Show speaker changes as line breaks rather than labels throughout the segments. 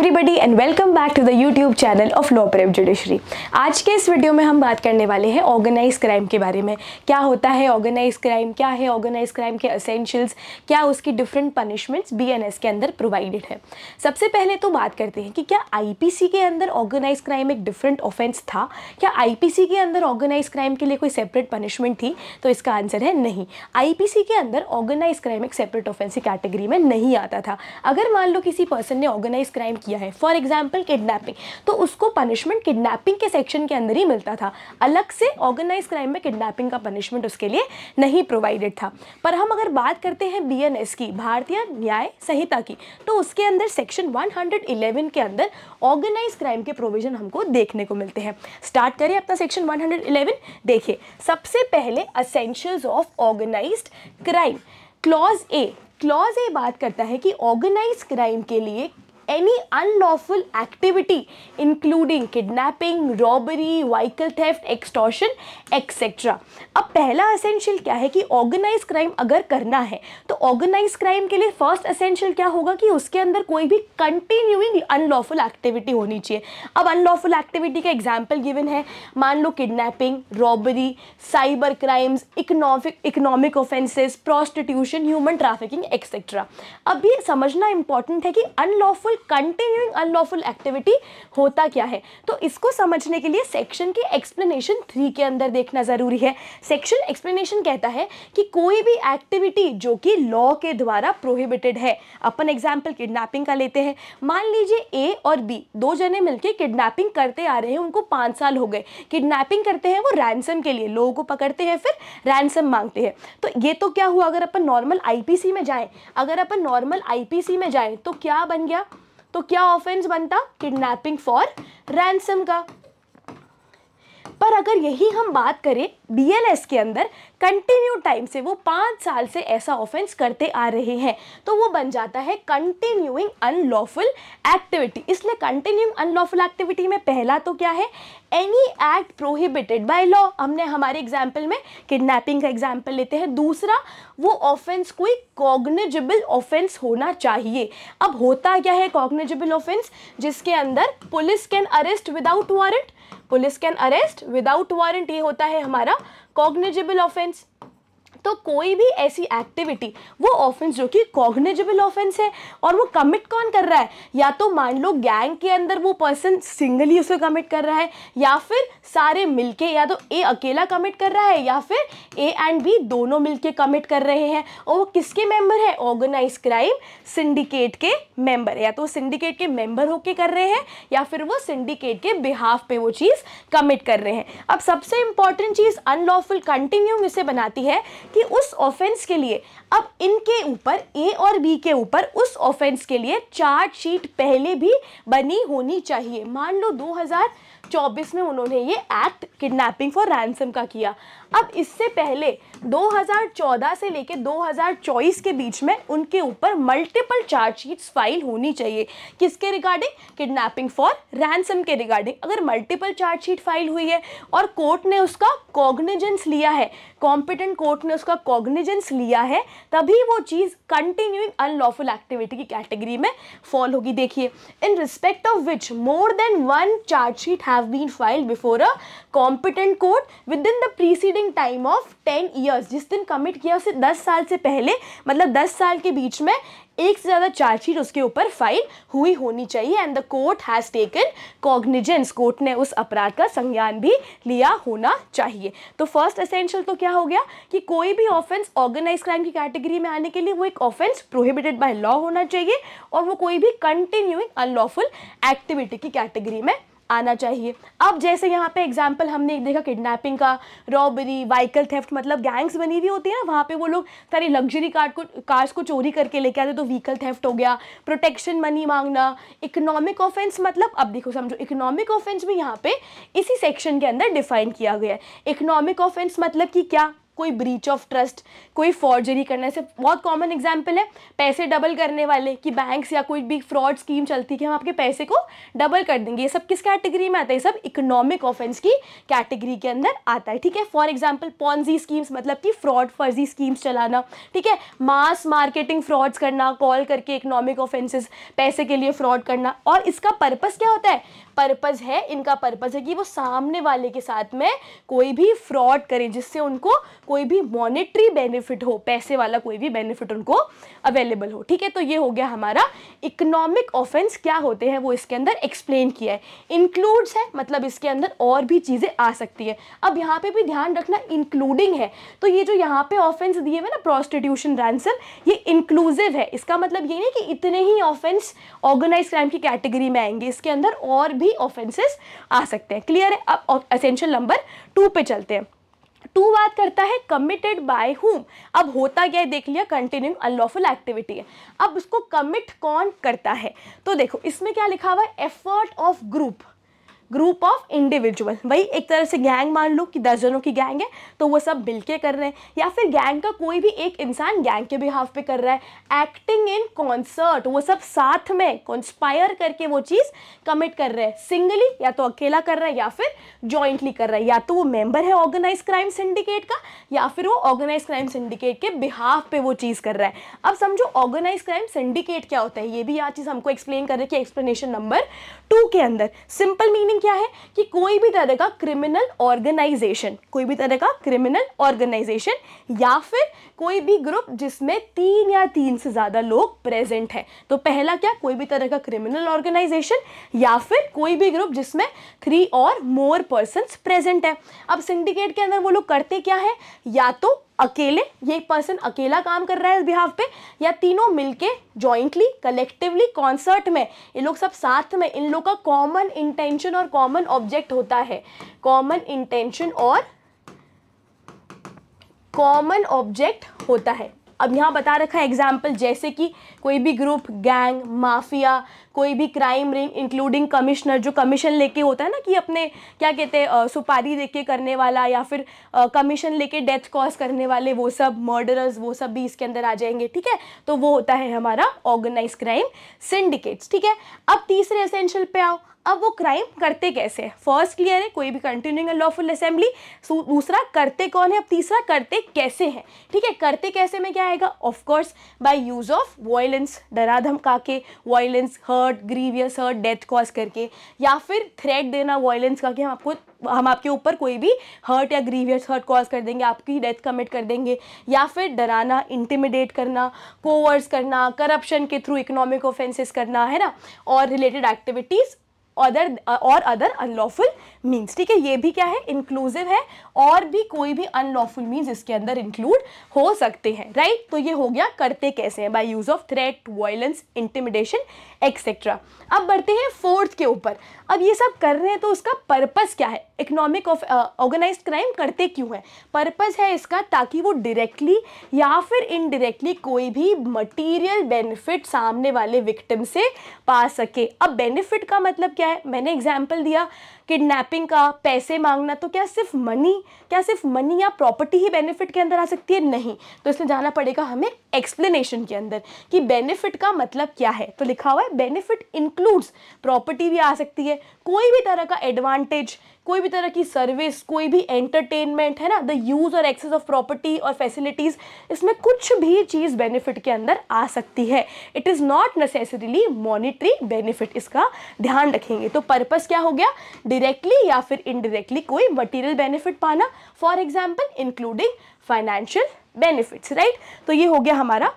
Everybody and welcome back to the YouTube channel of law prep judiciary. आज के इस video में हम बात करने वाले हैं ऑर्गेनाइज क्राइम के बारे में। क्या होता है ऑर्गेनाइज क्राइम, क्या है ऑर्गेनाइज क्राइम के एसेंशियल्स, क्या उसकी डिफरेंट पनिशमेंट्स बीएनएस के अंदर प्रोवाइडेड है। सबसे पहले तो बात करते हैं कि क्या आईपीसी के अंदर ऑर्गेनाइज क्राइम एक डिफरेंट ऑफेंस था, क्या आईपीसी के अंदर ऑर्गेनाइज क्राइम के लिए कोई सेपरेट पनिशमेंट थी? तो इसका आंसर है नहीं। आईपीसी के अंदर ऑर्गेनाइज क्राइम एक सेपरेट ऑफेंस की कैटेगरी में नहीं आता था। अगर मान लो किसी पर्सन ने ऑर्गेनाइज क्राइम किया है, फॉर एग्जाम्पल किडनैपिंग, तो उसको पनिशमेंट किडनैपिंग के सेक्शन के अंदर ही मिलता था। अलग से ऑर्गेनाइज क्राइम में किडनैपिंग का पनिशमेंट उसके लिए नहीं प्रोवाइडेड था। पर हम अगर बात करते हैं बीएनएस की, भारतीय न्याय संहिता की, तो उसके अंदर सेक्शन 111 के अंदर ऑर्गेनाइज क्राइम के प्रोविजन हमको देखने को मिलते हैं। स्टार्ट करें अपना सेक्शन 111। देखिए, सबसे पहले essentials of organized crime. Clause A बात करता है कि ऑर्गेनाइज क्राइम के लिए any unlawful activity including kidnapping, robbery, vehicle theft, extortion, etc. अब पहला एसेंशियल क्या है कि ऑर्गेनाइज क्राइम अगर करना है तो ऑर्गेनाइज क्राइम के लिए फर्स्ट एसेंशियल क्या होगा कि उसके अंदर कोई भी कंटिन्यूइंग अनलॉफुल एक्टिविटी होनी चाहिए। अब अनलॉफुल एक्टिविटी का एग्जाम्पल गिवन है, मान लो kidnapping, robbery, cyber crimes, economic offences, prostitution, human trafficking, etcetera. अब ये समझना इंपॉर्टेंट है कि अनलॉफुल कंटिन्यूइंग अनलॉफुल एक्टिविटी होता क्या है। तो इसको समझने के लिए सेक्शन के एक्सप्लेनेशन 3 के अंदर देखना जरूरी है। सेक्शन एक्सप्लेनेशन कहता है कि कोई भी एक्टिविटी जो कि लॉ के द्वारा प्रोहिबिटेड है। अपन एग्जांपल किडनैपिंग का लेते हैं। मान लीजिए ए और बी दो जने मिलकर किडनैपिंग करते आ रहे हैं, उनको 5 साल हो गए। किडनैपिंग करते हैं वो रैंसम के लिए, लोगों को पकड़ते हैं फिर रैंसम मांगते हैं। तो ये तो क्या हुआ, अगर अपन नॉर्मल आईपीसी में जाएं तो क्या बन गया, तो क्या ऑफेंस बनता, किडनैपिंग फॉर रैंसम का। पर अगर यही हम बात करें बीएनएस के अंदर, कंटिन्यू टाइम से वो 5 साल से ऐसा ऑफेंस करते आ रहे हैं, तो वो बन जाता है कंटिन्यूइंग अनलॉफुल एक्टिविटी। इसलिए कंटिन्यूइंग अनलॉफुल एक्टिविटी में पहला तो क्या है, any act prohibited by law. हमने हमारे एग्जाम्पल में किडनैपिंग का एग्जाम्पल लेते हैं। दूसरा, वो ऑफेंस कोई कॉग्निजेबल ऑफेंस होना चाहिए। अब होता क्या है कॉग्निजेबल ऑफेंस, जिसके अंदर police can arrest without warrant, ये होता है हमारा कॉग्निजेबल ऑफेंस। तो कोई भी ऐसी एक्टिविटी, वो ऑफेंस जो कि कॉग्निजेबल ऑफेंस है, और वो कमिट कौन कर रहा है, या तो मान लो गैंग के अंदर वो पर्सन सिंगली उसे कमिट कर रहा है, या फिर सारे मिलके, या तो ए अकेला कमिट कर रहा है या फिर ए एंड बी दोनों मिलके कमिट कर रहे हैं। और वो किसके मेंबर है, ऑर्गेनाइज क्राइम सिंडिकेट के मेंबर है। या तो सिंडिकेट के मेंबर होके कर रहे हैं या फिर वो सिंडिकेट के बिहाफ पे वो चीज़ कमिट कर रहे हैं। अब सबसे इंपॉर्टेंट चीज़ अनलॉफुल कंटिन्यू इसे बनाती है कि उस ऑफेंस के लिए, अब इनके ऊपर ए और बी के ऊपर उस ऑफेंस के लिए चार्जशीट पहले भी बनी होनी चाहिए। मान लो 2024 में उन्होंने ये एक्ट किडनैपिंग फॉर रैंसम का किया। अब इससे पहले 2014 से लेकर 2024 के बीच में उनके ऊपर मल्टीपल चार्जशीट्स फाइल होनी चाहिए। किसके रिगार्डिंग, किडनैपिंग फॉर रैंसम के रिगार्डिंग। अगर मल्टीपल चार्जशीट फाइल हुई है और कोर्ट ने उसका कॉग्निजेंस लिया है, कॉम्पिटेंट कोर्ट ने उसका कॉग्निजेंस लिया है, तभी वो चीज़ कंटिन्यूइंग अनलॉफुल एक्टिविटी की कैटेगरी में फॉल होगी। देखिए, in respect of which more than 1 charge sheet have been filed before a competent court within the preceding time of 10 years. जिस दिन कमिट किया उसे 10 साल से पहले, मतलब 10 साल के बीच में एक से ज़्यादा चार्जशीट उसके ऊपर फाइल हुई होनी चाहिए। And the court has taken cognizance, court ने उस अपराध का संज्ञान भी लिया होना चाहिए। तो फर्स्ट एसेंशियल तो क्या हो गया कि कोई भी ऑफेंस ऑर्गेनाइज क्राइम की कैटेगरी में आने के लिए वो एक ऑफेंस प्रोहिबिटेड बाय लॉ होना चाहिए, और वो कोई भी कंटिन्यूइंग अनलॉफुल एक्टिविटी की कैटेगरी में आना चाहिए। अब जैसे यहाँ पे एग्जाम्पल हमने एक देखा किडनैपिंग का, रॉबरी, व्हीकल थेफ्ट, मतलब गैंग्स बनी हुई होती है ना, वहाँ पे वो लोग सारी लग्जरी कार्स को चोरी करके लेके आते, तो व्हीकल थेफ्ट हो गया। प्रोटेक्शन मनी मांगना। इकोनॉमिक ऑफेंस मतलब, अब देखो समझो, इकोनॉमिक ऑफेंस भी यहाँ पे इसी सेक्शन के अंदर डिफाइन किया गया है। इकोनॉमिक ऑफेंस मतलब कि क्या, कोई ब्रीच ऑफ ट्रस्ट, कोई फॉर्जरी करना, ऐसे बहुत कॉमन एग्जाम्पल है पैसे डबल करने वाले, कि बैंक्स या कोई भी फ्रॉड स्कीम चलती है कि हम आपके पैसे को डबल कर देंगे। ये सब किस कैटेगरी में आता है? ये सब इकोनॉमिक ऑफेंस की कैटेगरी के अंदर आता है, ठीक है। फॉर एग्जाम्पल पॉन्जी स्कीम्स, मतलब कि फ्रॉड फर्जी स्कीम्स चलाना, ठीक है। मास मार्केटिंग फ्रॉड्स करना, कॉल करके इकोनॉमिक ऑफेंसेस, पैसे के लिए फ्रॉड करना। और इसका पर्पस क्या होता है? पर्पस है, इनका पर्पस है कि वो सामने वाले के साथ में कोई भी फ्रॉड करें जिससे उनको कोई भी मॉनेटरी बेनिफिट हो, पैसे वाला कोई भी बेनिफिट उनको अवेलेबल हो, ठीक है। तो ये हो गया हमारा इकोनॉमिक ऑफेंस क्या होते हैं वो इसके अंदर एक्सप्लेन किया है। इंक्लूड्स है मतलब इसके अंदर और भी चीज़ें आ सकती है। अब यहाँ पे भी ध्यान रखना इंक्लूडिंग है, तो ये जो यहाँ पे ऑफेंस दिए हुए ना प्रोस्टिट्यूशन, रैंसम, ये इंक्लूसिव है। इसका मतलब ये नहीं कि इतने ही ऑफेंस ऑर्गेनाइज क्राइम की कैटेगरी में आएंगे, इसके अंदर और भी ऑफेंसेस आ सकते हैं। क्लियर है? अब एसेंशियल नंबर 2 पे चलते हैं। 2 बात करता है कमिटेड बाय हुम। अब होता क्या है देख लिया, कंटिन्यूइंग अनलॉफुल एक्टिविटी है। अब उसको कमिट कौन करता है? तो देखो इसमें क्या लिखा हुआ है, effort of group of individual. वही एक तरह से गैंग मान लो कि 10 जनों की गैंग है तो वो सब मिलके कर रहे हैं, या फिर गैंग का कोई भी एक इंसान गैंग के बिहाफ पे कर रहा है। एक्टिंग इन कॉन्सर्ट, वो सब साथ में कॉन्स्पायर करके वो चीज़ कमिट कर रहे हैं। सिंगली या तो अकेला कर रहा है या फिर जॉइंटली कर रहा है, या तो वो मेंबर है ऑर्गेनाइज क्राइम सिंडिकेट का या फिर वो ऑर्गेनाइज क्राइम सिंडिकेट के बिहाफ पे वो चीज़ कर रहा है। अब समझो ऑर्गेनाइज क्राइम सिंडिकेट क्या होता है, ये भी यह चीज़ हमको एक्सप्लेन कर रहे हैं कि एक्सप्लेनेशन नंबर 2 के अंदर। सिंपल मीनिंग क्या है कि कोई भी तरह का क्रिमिनल ऑर्गेनाइजेशन, कोई भी तरह का क्रिमिनल ऑर्गेनाइजेशन या फिर कोई भी ग्रुप जिसमें 3 या 3 से ज्यादा लोग प्रेजेंट हैं। तो पहला क्या, कोई भी तरह का क्रिमिनल ऑर्गेनाइजेशन या फिर कोई भी ग्रुप जिसमें 3 और मोर पर्सन्स प्रेजेंट है। अब सिंडिकेट के अंदर वो लोग करते क्या है, या तो अकेले, ये एक पर्सन अकेला काम कर रहा है इस बिहाफ पे, या तीनों मिलके जॉइंटली, कलेक्टिवली, कॉन्सर्ट में, ये लोग सब साथ में, इन लोग का कॉमन इंटेंशन और कॉमन ऑब्जेक्ट होता है। कॉमन इंटेंशन और कॉमन ऑब्जेक्ट होता है। अब यहाँ बता रखा है एग्जाम्पल, जैसे कि कोई भी ग्रुप, गैंग, माफिया, कोई भी क्राइम रिंग इंक्लूडिंग कमिश्नर, जो कमीशन लेके होता है ना कि अपने क्या कहते हैं सुपारी देके करने वाला, या फिर कमीशन लेके डेथ कॉज करने वाले, वो सब मर्डरर्स, वो सब भी इसके अंदर आ जाएंगे, ठीक है। तो वो होता है हमारा ऑर्गेनाइज क्राइम सिंडिकेट्स, ठीक है। अब तीसरे एसेंशियल पे आओ। अब वो क्राइम करते कैसे हैं? फर्स्ट क्लियर है, कोई भी कंटिन्यूइंग अनलॉफुल असेंबली। दूसरा करते कौन है, अब तीसरा करते कैसे हैं, ठीक है। करते कैसे में क्या आएगा, of course by use of violence, डरा धमका के, violence, hurt, grievous hurt, death cause करके, या फिर थ्रेट देना वायलेंस का कि हम आपके ऊपर कोई भी हर्ट या ग्रीवियस हर्ट कॉज कर देंगे, आपकी डेथ कमिट कर देंगे, या फिर डराना, इंटिमिडेट करना, कोवर्स करना, करप्शन के थ्रू इकोनॉमिक ऑफेंसेस करना, है ना, और related activities other unlawful means, ठीक है। ये भी क्या है, इंक्लूसिव है, और भी कोई भी अनलॉफुल मीन्स इसके अंदर इंक्लूड हो सकते हैं, राइट। तो ये हो गया करते कैसे हैं, bye use of threat, violence, intimidation etcetera. अब बढ़ते हैं 4th के ऊपर। अब ये सब कर रहे हैं तो उसका पर्पस क्या है, इकोनॉमिक ऑफ ऑर्गेनाइज्ड क्राइम करते क्यों है? पर्पस है इसका ताकि वो डायरेक्टली या फिर इनडायरेक्टली कोई भी मटीरियल बेनिफिट सामने वाले विक्टिम से पा सके। अब बेनिफिट का मतलब क्या है, मैंने एग्जाम्पल दिया किडनैपिंग का, पैसे मांगना, तो क्या सिर्फ मनी या प्रॉपर्टी ही बेनिफिट के अंदर आ सकती है? नहीं। तो इसमें जाना पड़ेगा हमें एक्सप्लेनेशन के अंदर कि बेनिफिट का मतलब क्या है। तो लिखा हुआ है बेनिफिट इंक्लूड्स, प्रॉपर्टी भी आ सकती है, कोई भी तरह का एडवांटेज, कोई भी तरह की सर्विस, कोई भी एंटरटेनमेंट, है ना, द यूज और एक्सेस ऑफ प्रॉपर्टी और फैसिलिटीज, इसमें कुछ भी चीज बेनिफिट के अंदर आ सकती है। It is not necessarily monetary benefit, इसका ध्यान रखेंगे। तो पर्पस क्या हो गया, डायरेक्टली या फिर इनडायरेक्टली कोई मटीरियल बेनिफिट पाना, for example including financial benefits, right. तो ये हो गया हमारा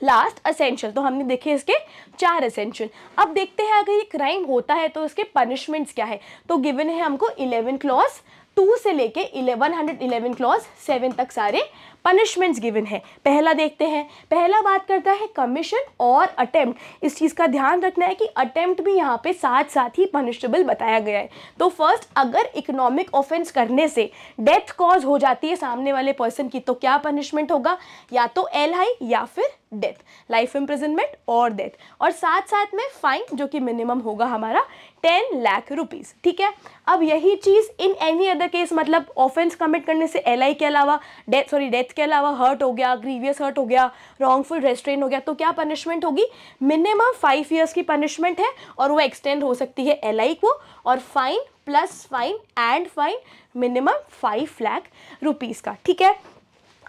लास्ट असेंशियल। तो हमने देखे इसके 4 एसेंशियल। अब देखते हैं अगर ये क्राइम होता है तो इसके पनिशमेंट्स क्या है। तो गिवन है हमको 11 क्लॉज 2 से लेके 111 क्लॉज 7 तक सारे पनिशमेंट्स गिवन है। पहला देखते हैं, पहला बात करता है कमीशन और अटेम्प्ट। इस चीज़ का ध्यान रखना है कि अटेम्प्ट भी यहाँ पे साथ साथ ही पनिशेबल बताया गया है। तो फर्स्ट, अगर इकोनॉमिक ऑफेंस करने से डेथ कॉज हो जाती है सामने वाले पर्सन की, तो क्या पनिशमेंट होगा, या तो LI या फिर डेथ, लाइफ इम्प्रिजनमेंट और डेथ, और साथ साथ में फाइन जो कि मिनिमम होगा हमारा 10 लाख रुपीस, ठीक है। अब यही चीज़ इन एनी अदर केस, मतलब ऑफेंस कमिट करने से LI के अलावा डेथ के अलावा हर्ट हो गया, ग्रीवियस हर्ट हो गया, रॉन्गफुल रेस्ट्रेन हो गया, तो क्या पनिशमेंट होगी? मिनिमम 5 ईयर्स की पनिशमेंट है और वो एक्सटेंड हो सकती है LI को, और fine plus fine and fine minimum 5 lakh rupees का। ठीक है,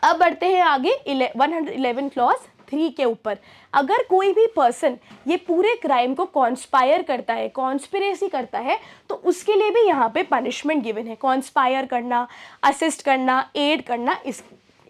अब बढ़ते हैं आगे 111 क्लॉज 3 के ऊपर। अगर कोई भी पर्सन ये पूरे क्राइम को कॉन्स्पायर करता है, कॉन्स्पिरेसी करता है, तो उसके लिए भी यहाँ पे पनिशमेंट गिवन है। कॉन्स्पायर करना, असिस्ट करना, एड करना,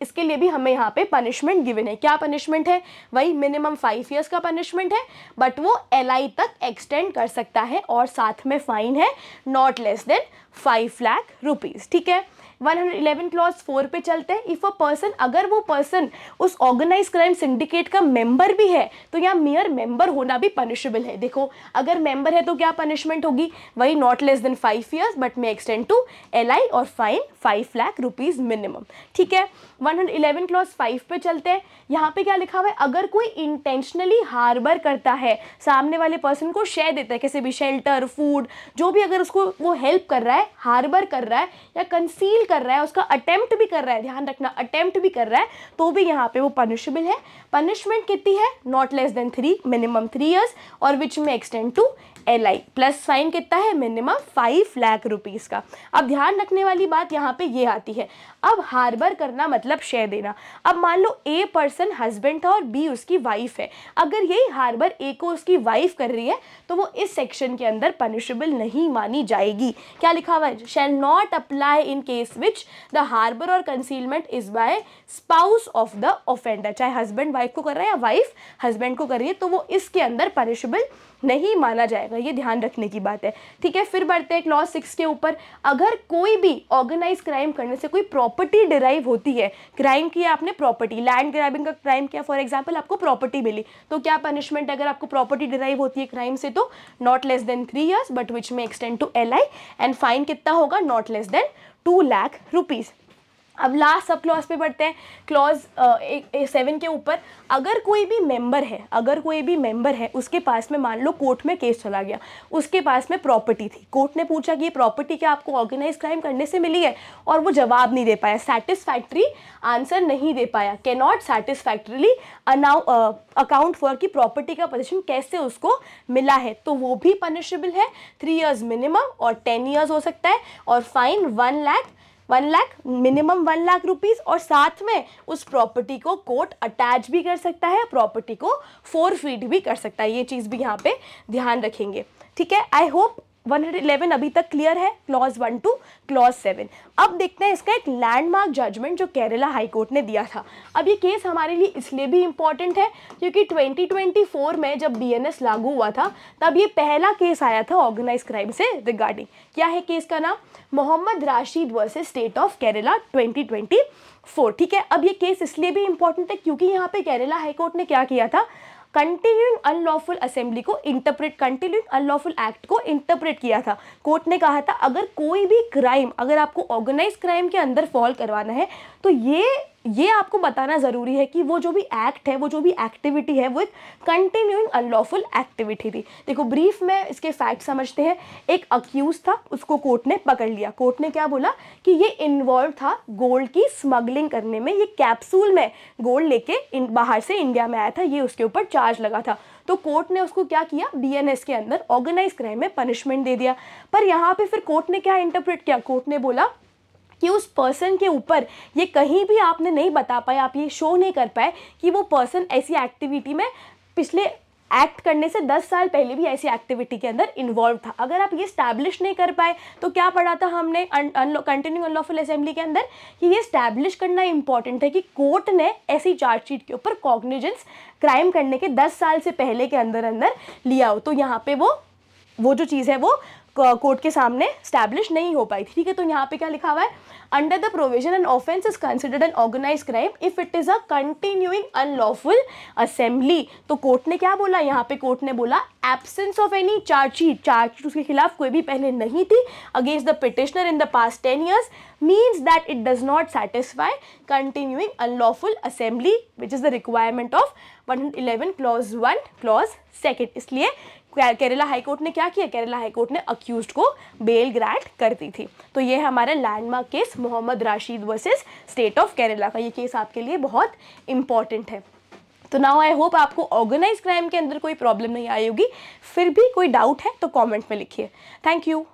इसके लिए भी हमें यहाँ पे पनिशमेंट गिवन है। क्या पनिशमेंट है? वही मिनिमम 5 ईयर्स का पनिशमेंट है, बट वो LI तक एक्सटेंड कर सकता है, और साथ में फाइन है not less than 5 lakh rupees. ठीक है, 111 क्लॉज 4 पे चलते हैं। इफ़ अ पर्सन, अगर वो पर्सन उस ऑर्गेनाइज क्राइम सिंडिकेट का मेंबर भी है, तो यहाँ मियर मेंबर होना भी पनिशेबल है। देखो, अगर मेंबर है तो क्या पनिशमेंट होगी? वही not less than 5 years but may extend to LI, और फाइन 5 लाख रुपीज़ मिनिमम। ठीक है, 111 क्लॉज 5 पे चलते हैं। यहाँ पे क्या लिखा हुआ है? अगर कोई इंटेंशनली हार्बर करता है, सामने वाले पर्सन को शेयर देता है, किसी भी शेल्टर, फूड, जो भी, अगर उसको वो हेल्प कर रहा है, हार्बर कर रहा है या कंसील कर रहा है, उसका अटेम्प्ट भी कर रहा है, ध्यान रखना अटेम्प्ट भी कर रहा है, तो भी यहाँ पे वो पनिशेबल है। पनिशमेंट कितनी है? Not less than 3, minimum 3 years, और विच में extend to LI, plus fine कितना है? मिनिमम 5 लाख रुपीज़ का। अब ध्यान रखने वाली बात यहाँ पे ये आती है, अब हार्बर करना मतलब शेयर देना। अब मान लो A पर्सन हस्बैंड था और B उसकी वाइफ है, अगर यही हार्बर A को उसकी वाइफ कर रही है, तो वो इस सेक्शन के अंदर पनिशेबल नहीं मानी जाएगी। क्या लिखा हुआ है? Shall not apply in case which the harbour or concealment is by spouse of the offender. चाहे हस्बैंड वाइफ को कर रहा है या वाइफ हस्बैंड को कर रही है, तो वो इसके अंदर पनिशेबल नहीं माना जाएगा। ये ध्यान रखने की बात है। ठीक है, फिर बढ़ते हैं क्लॉज 6 के ऊपर। अगर कोई भी ऑर्गेनाइज क्राइम करने से कोई प्रॉपर्टी डिराइव होती है, क्राइम किया आपने, प्रॉपर्टी, लैंड ग्रैबिंग का क्राइम किया फॉर एग्जांपल, आपको प्रॉपर्टी मिली, तो क्या पनिशमेंट अगर आपको प्रॉपर्टी डिराइव होती है क्राइम से? तो not less than 3 years but which में extend to LI, and fine कितना होगा? Not less than 2 lakh rupees. अब लास्ट सब क्लॉज पे बढ़ते हैं, क्लॉज 7 के ऊपर। अगर कोई भी मेंबर है, उसके पास में, मान लो कोर्ट में केस चला गया, उसके पास में प्रॉपर्टी थी, कोर्ट ने पूछा कि ये प्रॉपर्टी क्या आपको ऑर्गेनाइज क्राइम करने से मिली है, और वो जवाब नहीं दे पाया, सेटिस्फैक्ट्री आंसर नहीं दे पाया, can not satisfactorily account for कि प्रॉपर्टी का पोजीशन कैसे उसको मिला है, तो वो भी पनिशेबल है। 3 ईयर्स मिनिमम और 10 ईयर्स हो सकता है, और fine 1 lakh minimum 1 lakh rupees, और साथ में उस प्रॉपर्टी को कोर्ट अटैच भी कर सकता है, प्रॉपर्टी को फोरफीट भी कर सकता है। ये चीज़ भी यहाँ पे ध्यान रखेंगे। ठीक है, आई होप 111 अभी तक क्लियर है, क्लॉज 1 टू क्लॉज 7। अब देखते हैं इसका एक लैंडमार्क जजमेंट जो केरला हाई कोर्ट ने दिया था। अब ये केस हमारे लिए इसलिए भी इम्पॉर्टेंट है क्योंकि 2024 में जब BNS लागू हुआ था, तब ये पहला केस आया था ऑर्गेनाइज क्राइम से रिगार्डिंग। क्या है केस का नाम? Mohammed Rashid versus state of Kerala 2024। ठीक है, अब ये केस इसलिए भी इम्पॉर्टेंट है क्योंकि यहाँ पे केरला हाई कोर्ट ने क्या किया था? कंटिन्यूइंग अनलॉफुल असेंबली को इंटरप्रेट, कंटिन्यूइंग अनलॉफुल एक्ट को इंटरप्रेट किया था। कोर्ट ने कहा था अगर कोई भी क्राइम, अगर आपको ऑर्गेनाइज क्राइम के अंदर फॉल करवाना है, तो ये आपको बताना ज़रूरी है कि वो जो भी एक्ट है, वो जो भी एक्टिविटी है, वो एक कंटिन्यूइंग अनलॉफुल एक्टिविटी थी। देखो ब्रीफ में इसके फैक्ट समझते हैं। एक अक्यूज था, उसको कोर्ट ने पकड़ लिया। कोर्ट ने क्या बोला कि ये इन्वॉल्व था गोल्ड की स्मगलिंग करने में, ये कैप्सूल में गोल्ड लेके बाहर से इंडिया में आया था, ये उसके ऊपर चार्ज लगा था। तो कोर्ट ने उसको क्या किया? BNS के अंदर ऑर्गेनाइज क्राइम में पनिशमेंट दे दिया। पर यहाँ पे फिर कोर्ट ने क्या इंटरप्रेट किया? कोर्ट ने बोला कि उस पर्सन के ऊपर ये कहीं भी आपने नहीं बता पाए, आप ये शो नहीं कर पाए कि वो पर्सन ऐसी एक्टिविटी में पिछले एक्ट करने से 10 साल पहले भी ऐसी एक्टिविटी के अंदर इन्वॉल्व था। अगर आप ये स्टैब्लिश नहीं कर पाए तो क्या पढ़ा था हमने कंटिन्यूइंग अनलॉफुल असेंबली के अंदर कि ये स्टैब्लिश करना इंपॉर्टेंट है कि कोर्ट ने ऐसी चार्जशीट के ऊपर कॉग्निजेंस क्राइम करने के 10 साल से पहले के अंदर लिया हो। तो यहाँ पे वो जो चीज़ है वो कोर्ट के सामने स्टैब्लिश नहीं हो पाई थी। ठीक है, तो यहाँ पे क्या लिखा हुआ है? Under the provision an offence is considered an organize crime if it is a continuing unlawful assembly. तो कोर्ट ने क्या बोला? यहाँ पे कोर्ट ने बोला एब्सेंस ऑफ एनी चार्जशीट उसके खिलाफ कोई भी पहले नहीं थी against the petitioner in the past 10 years means that it does not satisfy continuing unlawful assembly which is the requirement of 111 clause 1 clause 2। इसलिए केरला हाई कोर्ट ने क्या किया, केरला हाई कोर्ट ने अक्यूज्ड को बेल ग्रांट कर दी थी। तो ये हमारा landmark case Mohammed Rashid versus state of Kerala का, ये केस आपके लिए बहुत इंपॉर्टेंट है। तो नाउ आई होप आपको ऑर्गेनाइज क्राइम के अंदर कोई प्रॉब्लम नहीं आई होगी। फिर भी कोई डाउट है तो कमेंट में लिखिए। Thank you.